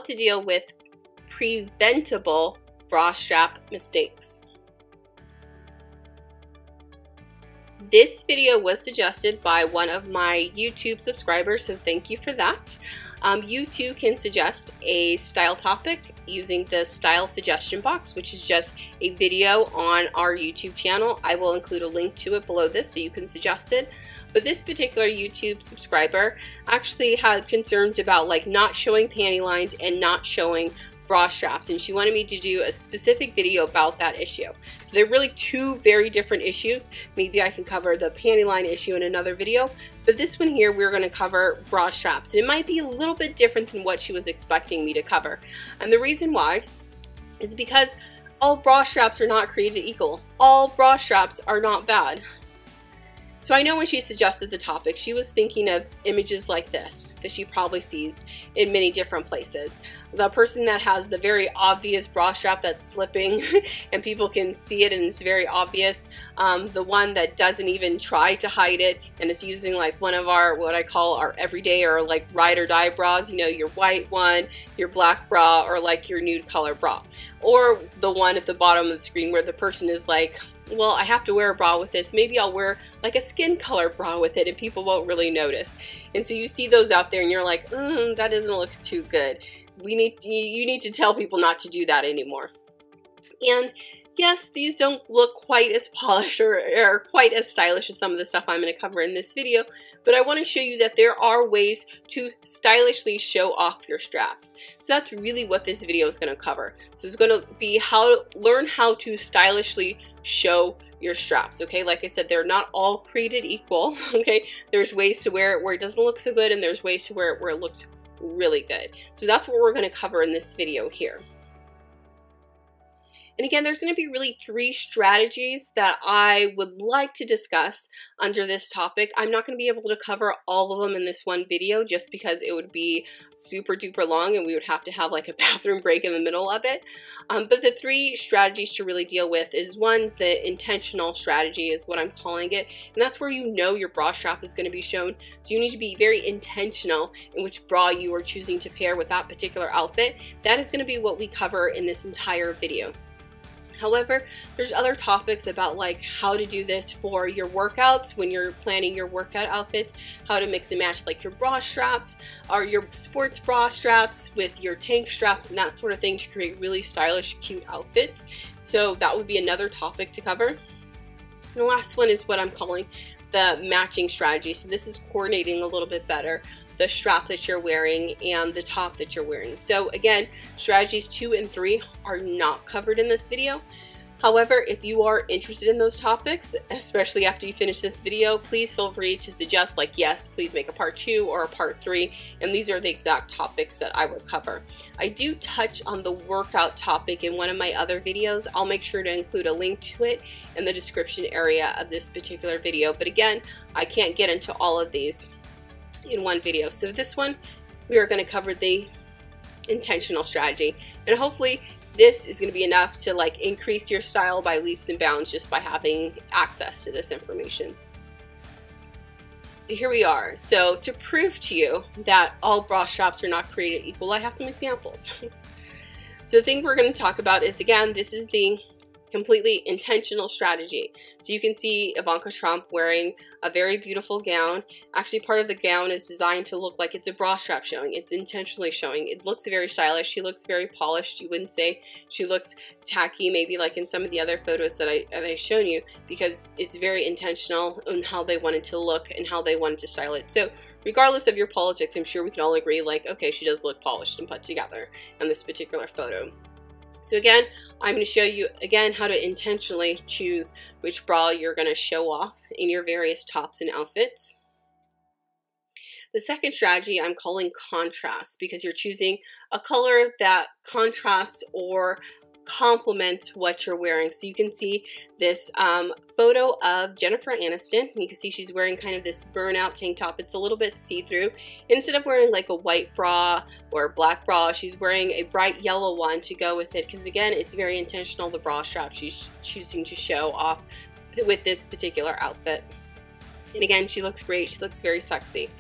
how to deal with preventable bra strap mistakes. This video was suggested by one of my YouTube subscribers, so thank you for that. You too can suggest a style topic using the style suggestion box, which is just a video on our YouTube channel. I will include a link to it below this so you can suggest it. But this particular YouTube subscriber actually had concerns about not showing panty lines and not showing bra straps, and she wanted me to do a specific video about that issue. So they're really two very different issues. Maybe I can cover the panty line issue in another video, but this one here we're going to cover bra straps. And it might be a little bit different than what she was expecting me to cover. And the reason why is because all bra straps are not created equal. All bra straps are not bad. So I know when she suggested the topic, she was thinking of images like this that she probably sees in many different places. The person that has the very obvious bra strap that's slipping and people can see it and it's very obvious. The one that doesn't even try to hide it and is using one of our, what I call our everyday or ride or die bras, you know, your white one, your black bra, or your nude color bra. Or the one at the bottom of the screen where the person is well, I have to wear a bra with this. Maybe I'll wear a skin color bra with it and people won't really notice. And so you see those out there and you're like, that doesn't look too good. You need to tell people not to do that anymore. And yes, these don't look quite as polished or quite as stylish as some of the stuff I'm going to cover in this video, but I want to show you that there are ways to stylishly show off your straps. So that's really what this video is going to cover. So it's going to be learn how to stylishly show your straps. Okay, like I said, they're not all created equal. Okay, there's ways to wear it where it doesn't look so good, and there's ways to wear it where it looks really good. So that's what we're going to cover in this video here. And again, there's going to be really 3 strategies that I would like to discuss under this topic. I'm not going to be able to cover all of them in this one video just because it would be super duper long and we would have to have a bathroom break in the middle of it. But the 3 strategies to really deal with is 1, the intentional strategy is what I'm calling it. And that's where you know your bra strap is going to be shown. So you need to be very intentional in which bra you are choosing to pair with that particular outfit. That is going to be what we cover in this entire video. However, there's other topics about how to do this for your workouts when you're planning your workout outfits, how to mix and match your bra strap or your sports bra straps with your tank straps and that sort of thing to create really stylish, cute outfits. So that would be another topic to cover. And the last one is what I'm calling the matching strategy. So this is coordinating a little bit better the strap that you're wearing and the top that you're wearing. So again, strategies 2 and 3 are not covered in this video. However, if you are interested in those topics, especially after you finish this video, please feel free to suggest yes, please make a part 2 or a part 3, and these are the exact topics that I would cover. I do touch on the workout topic in one of my other videos. I'll make sure to include a link to it in the description area of this particular video, but again, I can't get into all of these in one video. So this one, we are going to cover the intentional strategy, and hopefully this is going to be enough to increase your style by leaps and bounds just by having access to this information. So here we are. So to prove to you that all bra straps are not created equal, I have some examples. So the thing we're going to talk about is, again, this is the completely intentional strategy. So you can see Ivanka Trump wearing a very beautiful gown. Actually, part of the gown is designed to look like it's a bra strap showing. It's intentionally showing. It looks very stylish. She looks very polished. You wouldn't say she looks tacky, maybe in some of the other photos that I've shown you, because it's very intentional on how they wanted to look and how they wanted to style it. So regardless of your politics, I'm sure we can all agree, okay, she does look polished and put together in this particular photo. So again, I'm going to show you again how to intentionally choose which bra you're going to show off in your various tops and outfits. The second strategy I'm calling contrast, because you're choosing a color that contrasts or complement what you're wearing. So you can see this photo of Jennifer Aniston. You can see she's wearing kind of this burnout tank top. It's a little bit see-through. Instead of wearing a white bra or a black bra, she's wearing a bright yellow one to go with it, because again, it's very intentional, the bra strap she's choosing to show off with this particular outfit. And again, she looks great. She looks very sexy.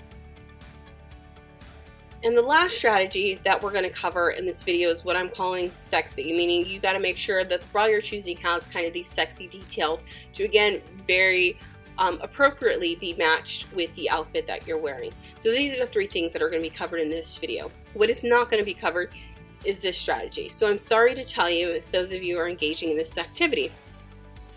And the last strategy that we're going to cover in this video is what I'm calling sexy, meaning you got to make sure that the bra you're choosing has kind of these sexy details to, again, very appropriately be matched with the outfit that you're wearing. So these are the 3 things that are going to be covered in this video. What is not going to be covered is this strategy. So I'm sorry to tell you if those of you are engaging in this activity.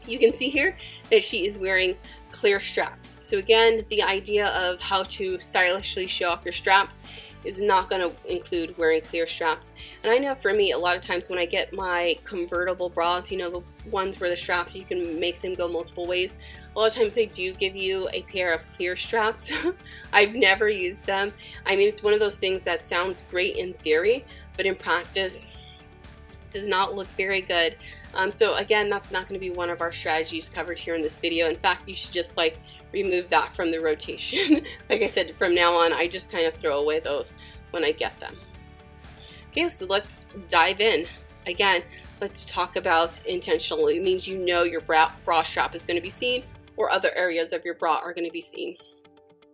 You can see here that she is wearing clear straps. So again, the idea of how to stylishly show off your straps is not going to include wearing clear straps. And I know for me, a lot of times when I get my convertible bras, you know, the ones where the straps, you can make them go multiple ways. A lot of times they do give you a pair of clear straps. I've never used them. I mean, it's one of those things that sounds great in theory, but in practice does not look very good. So again, that's not going to be one of our strategies covered here in this video. In fact, you should just like remove that from the rotation. Like I said, from now on, I just kind of throw away those when I get them. Okay, so let's dive in. Again, let's talk about intentional. It means you know your bra strap is going to be seen, or other areas of your bra are going to be seen.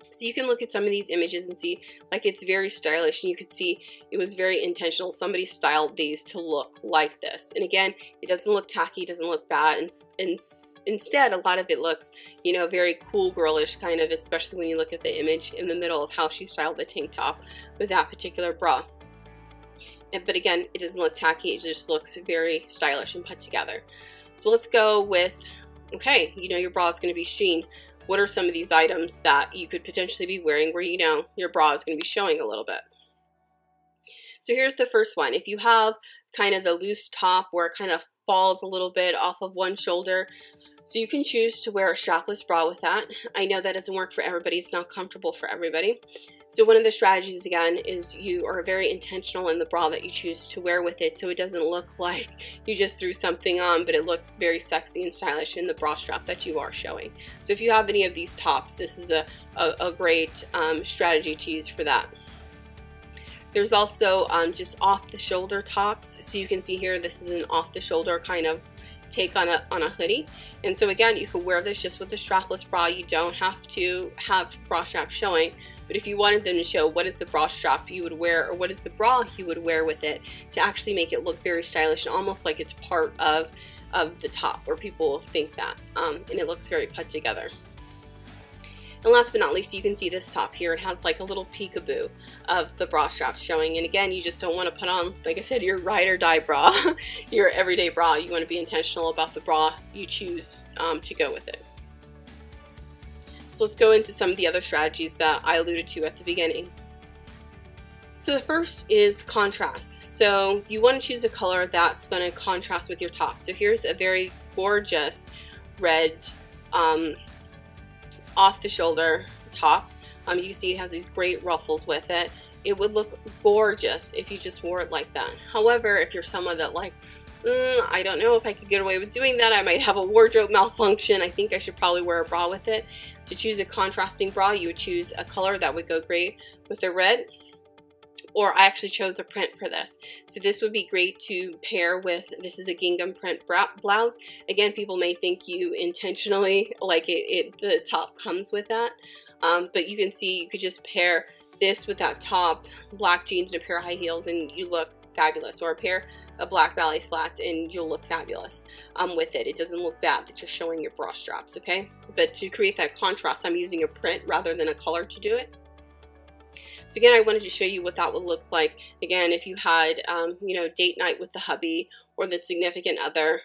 So you can look at some of these images and see like it's very stylish, and you can see it was very intentional. Somebody styled these to look like this. And again, it doesn't look tacky, it doesn't look bad. And instead, a lot of it looks, you know, very cool girlish kind of, especially when you look at the image in the middle of how she styled the tank top with that particular bra. But again, it doesn't look tacky, it just looks very stylish and put together. So let's go with, okay, you know your bra is going to be sheen. What are some of these items that you could potentially be wearing where you know your bra is going to be showing a little bit? So here's the first one. If you have kind of the loose top where it kind of falls a little bit off of one shoulder, so you can choose to wear a strapless bra with that. I know that doesn't work for everybody. It's not comfortable for everybody. So one of the strategies, again, is you are very intentional in the bra that you choose to wear with it, so it doesn't look like you just threw something on, but it looks very sexy and stylish in the bra strap that you are showing. So if you have any of these tops, this is a great strategy to use for that. There's also just off-the-shoulder tops. So you can see here, this is an off-the-shoulder kind of take on a hoodie. And so again, you could wear this just with a strapless bra. You don't have to have bra strap showing, but if you wanted them to show what is the bra strap you would wear, or what is the bra you would wear with it, to actually make it look very stylish and almost like it's part of the top, where people think that, and it looks very put together. And last but not least, you can see this top here. It has like a little peekaboo of the bra strap showing. And again, you just don't want to put on, like I said, your ride or die bra, your everyday bra. You want to be intentional about the bra you choose to go with it. So let's go into some of the other strategies that I alluded to at the beginning. So the first is contrast. So you want to choose a color that's going to contrast with your top. So here's a very gorgeous red off the shoulder top. You can see it has these great ruffles with it. It would look gorgeous if you just wore it like that. However, if you're someone that like, I don't know if I could get away with doing that, I might have a wardrobe malfunction, I think I should probably wear a bra with it. To choose a contrasting bra, you would choose a color that would go great with the red, or I actually chose a print for this. So this would be great to pair with, this is a gingham print blouse. Again, people may think you intentionally, like the top comes with that. But you can see, you could just pair this with that top, black jeans and a pair of high heels, and you look fabulous. Or a pair of black ballet flats and you'll look fabulous with it. It doesn't look bad that you're showing your bra straps, okay? But to create that contrast, I'm using a print rather than a color to do it. So again, I wanted to show you what that would look like. Again, if you had, you know, date night with the hubby or the significant other.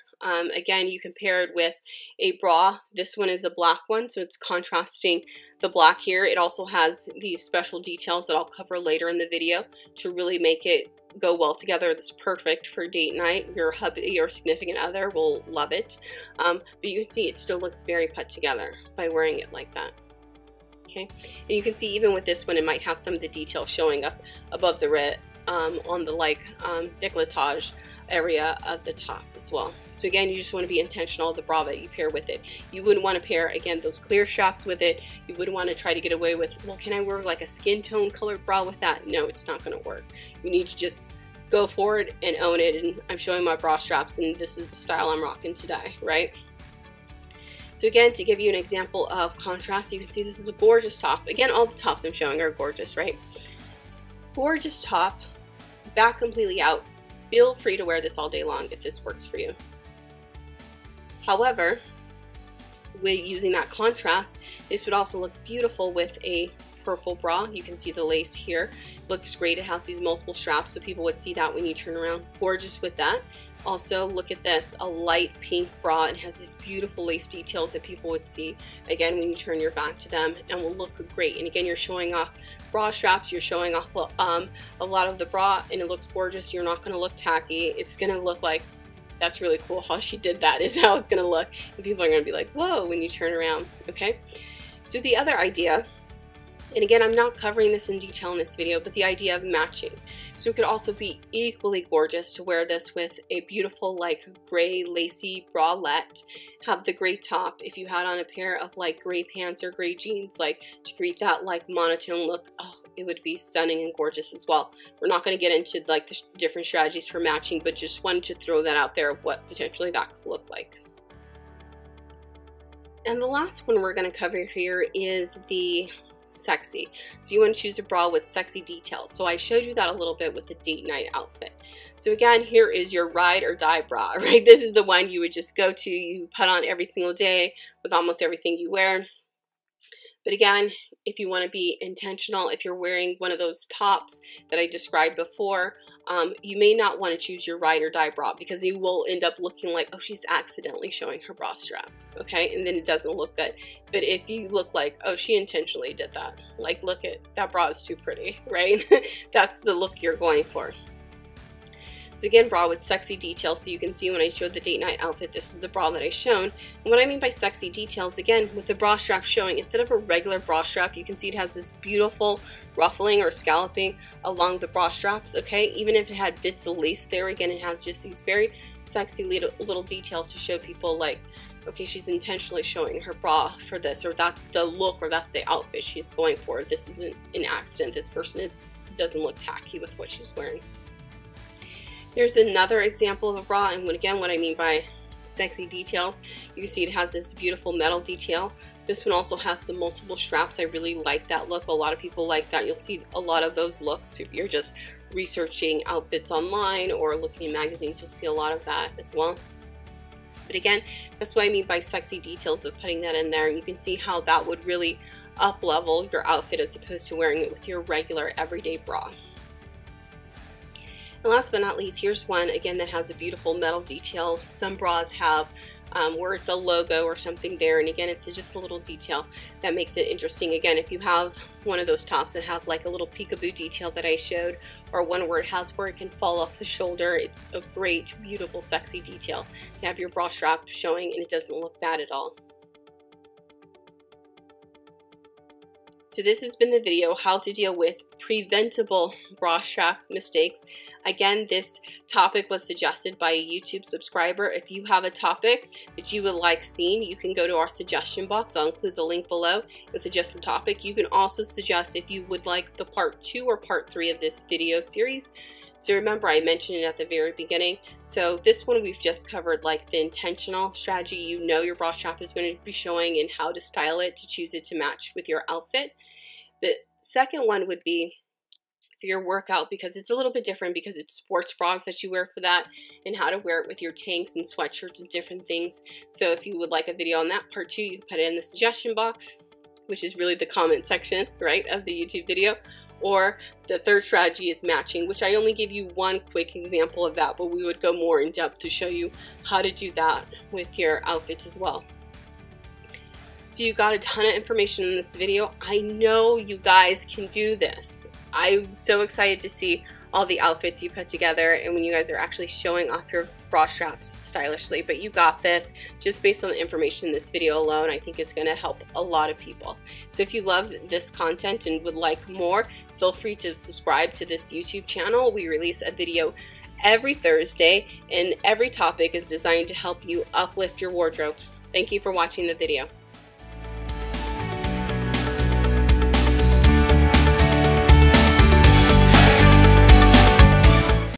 Again, you can pair it with a bra. This one is a black one, so it's contrasting the black here. It also has these special details that I'll cover later in the video to really make it go well together. It's perfect for date night. Your hubby, your significant other will love it. But you can see it still looks very put together by wearing it like that. Okay, and you can see even with this one, it might have some of the detail showing up above the red on the décolletage area of the top as well. So again, you just want to be intentional of the bra that you pair with it. You wouldn't want to pair, again, those clear straps with it. You wouldn't want to try to get away with, well, can I wear like a skin tone colored bra with that? No, it's not going to work. You need to just go for it and own it. And I'm showing my bra straps, and this is the style I'm rocking today, right? So again, to give you an example of contrast, you can see this is a gorgeous top. Again, all the tops I'm showing are gorgeous, right? Gorgeous top, back completely out. Feel free to wear this all day long if this works for you. However, with using that contrast, this would also look beautiful with a purple bra. You can see the lace here. Looks great. It has these multiple straps, so people would see that when you turn around. Gorgeous with that. Also, look at this, a light pink bra. It has these beautiful lace details that people would see, again, when you turn your back to them, and will look great. And again, you're showing off bra straps, you're showing off a lot of the bra, and it looks gorgeous. You're not going to look tacky. It's going to look like, that's really cool how she did that, is how it's going to look. And people are going to be like, whoa, when you turn around, okay? So the other idea, and again, I'm not covering this in detail in this video, but the idea of matching. So it could also be equally gorgeous to wear this with a beautiful like gray lacy bralette, have the gray top. If you had on a pair of like gray pants or gray jeans, like to create that like monotone look, oh, it would be stunning and gorgeous as well. We're not going to get into like the different strategies for matching, but just wanted to throw that out there of what potentially that could look like. And the last one we're going to cover here is the sexy. So you want to choose a bra with sexy details. So I showed you that a little bit with the date night outfit. So again, here is your ride or die bra, right? This is the one you would just go to, you put on every single day with almost everything you wear. But again, if you want to be intentional, if you're wearing one of those tops that I described before, you may not want to choose your ride or die bra because you will end up looking like, oh, she's accidentally showing her bra strap, okay? And then it doesn't look good. But if you look like, oh, she intentionally did that, like, look at that bra is too pretty, right? That's the look you're going for. So again, bra with sexy details. So you can see when I showed the date night outfit, this is the bra that I shown. And what I mean by sexy details, again, with the bra strap showing, instead of a regular bra strap, you can see it has this beautiful ruffling or scalloping along the bra straps, okay? Even if it had bits of lace there, again, it has just these very sexy little details to show people like, okay, she's intentionally showing her bra for this, or that's the look, or that's the outfit she's going for. This isn't an accident. This person doesn't look tacky with what she's wearing. Here's another example of a bra, and again, what I mean by sexy details, you can see it has this beautiful metal detail. This one also has the multiple straps. I really like that look. A lot of people like that. You'll see a lot of those looks if you're just researching outfits online or looking in magazines. You'll see a lot of that as well. But again, that's what I mean by sexy details of putting that in there. You can see how that would really up level your outfit as opposed to wearing it with your regular everyday bra. And last but not least, here's one again that has a beautiful metal detail. Some bras have where it's a logo or something there, and again, it's just a little detail that makes it interesting. Again, if you have one of those tops that have like a little peekaboo detail that I showed, or one where it has where it can fall off the shoulder, it's a great, beautiful, sexy detail. You have your bra strap showing and it doesn't look bad at all. So this has been the video, how to deal with preventable bra strap mistakes. Again, this topic was suggested by a YouTube subscriber. If you have a topic that you would like seen, you can go to our suggestion box. I'll include the link below and suggest the topic. You can also suggest if you would like the part 2 or part 3 of this video series. So remember, I mentioned it at the very beginning. So this one we've just covered like the intentional strategy. You know your bra strap is going to be showing and how to style it to choose it to match with your outfit. The second one would be for your workout, because it's a little bit different because it's sports bras that you wear for that, and how to wear it with your tanks and sweatshirts and different things. So if you would like a video on that part 2, you can put it in the suggestion box, which is really the comment section, right, of the YouTube video. Or the third strategy is matching, which I only give you one quick example of that, but we would go more in depth to show you how to do that with your outfits as well. So you got a ton of information in this video. I know you guys can do this. I'm so excited to see all the outfits you put together and when you guys are actually showing off your bra straps stylishly. But you got this just based on the information in this video alone. I think it's going to help a lot of people. So if you love this content and would like more, feel free to subscribe to this YouTube channel. We release a video every Thursday, and every topic is designed to help you uplift your wardrobe. Thank you for watching the video.